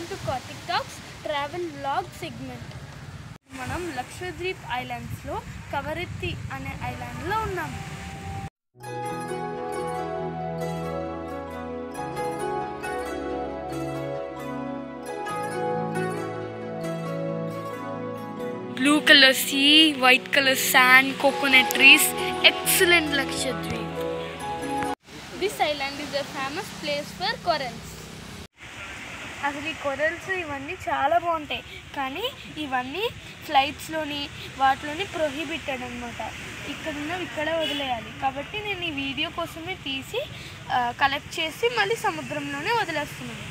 welcome to Karthik Talks travel vlog segment. మనం Lakshadweep islands లో కవరత్తి అనే ఐలాండ్ లో ఉన్నాం. Blue color sea, white color sand, coconut trees, excellent Lakshadweep. This island is a famous place for corals. అసలు ఈ corals ఇవన్నీ చాలా బాగుంటాయి, కానీ ఇవన్నీ ఫ్లైట్స్లోని వాటిలోని ప్రొహిబిటెడ్ అనమాట. ఇక్కడ వదిలేయాలి. కాబట్టి నేను ఈ వీడియో కోసమే తీసి కలెక్ట్ చేసి మళ్ళీ సముద్రంలోనే వదిలేస్తున్నాను.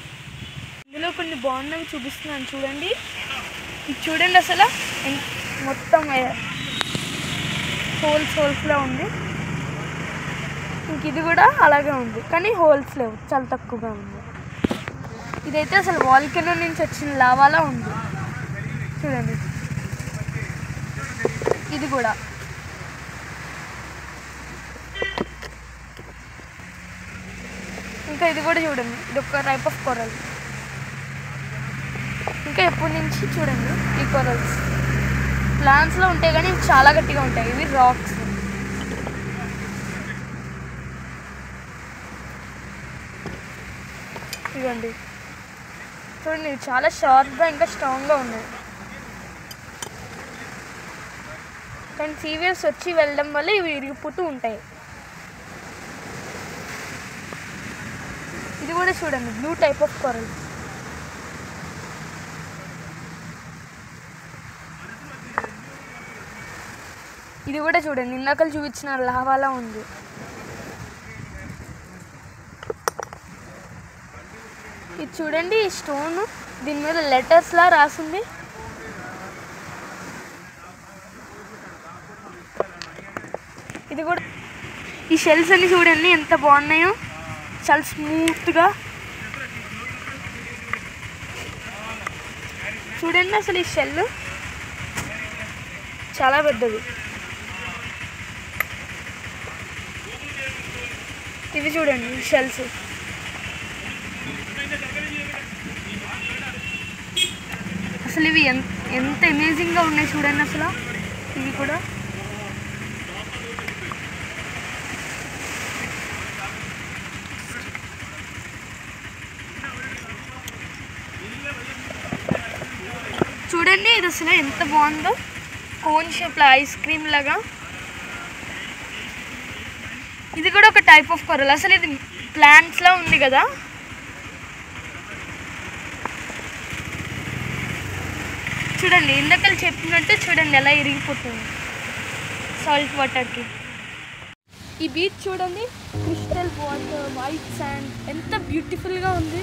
ఇందులో కొన్ని బాగున్నవి చూపిస్తున్నాను చూడండి. ఇది చూడండి, అసలు మొత్తం హోల్స్లో ఉంది. ఇంక ఇది కూడా అలాగే ఉంది, కానీ హోల్స్ లేవు, చాలా తక్కువగా ఉంది. ఇదైతే అసలు వాల్కెనో నుంచి వచ్చిన లావాలా ఉంది చూడండి. ఇది కూడా ఇంకా ఇది కూడా చూడండి, ఇది ఒక టైప్ ఆఫ్ కొరల్. ఇంకా ఎప్పటి నుంచి చూడండి, ఈ కొరల్స్ ప్లాంట్స్లో ఉంటాయి, కానీ ఇవి చాలా గట్టిగా ఉంటాయి. ఇవి రాక్స్. ఇవ్వండి చూడండి, చాలా షార్ప్గా ఇంకా స్ట్రాంగ్గా ఉన్నాయి. కానీ సీవేవ్స్ వచ్చి వెళ్ళడం వల్ల ఇవి విరిగిపోతూ ఉంటాయి. ఇది కూడా చూడండి, బ్లూ టైప్ ఆఫ్ కొరల్. ఇది కూడా చూడండి, ఇందాకలు చూపించిన లావాలా ఉంది. ఇది చూడండి, ఈ స్టోన్ దీని మీద లెటర్స్లా రాసింది. ఇది కూడా ఈ షెల్స్ అన్ని చూడండి ఎంత బాగున్నాయో, చాలా స్మూత్గా. చూడండి అసలు ఈ షెల్ చాలా పెద్దది. ఇవి చూడండి ఈ షెల్స్. అసలు ఇవి ఎంత అమేజింగ్గా ఉన్నాయి చూడండి. అసలు ఇవి కూడా చూడండి, ఇది అసలు ఎంత బాగుందో, కోన్ షేప్లో ఐస్ క్రీమ్ లాగా. ఇది కూడా ఒక టైప్ ఆఫ్ కొరల్. అసలు ఇది ప్లాంట్స్లో ఉంది కదా. చూడండి, ఇందాకలు చెప్పినట్టు చూడండి ఎలా ఇరిగిపోతుంది సాల్ట్ వాటర్కి. ఈ బీచ్ చూడండి, క్రిస్టల్ వాటర్, వైట్ శాండ్, ఎంత బ్యూటిఫుల్గా ఉంది.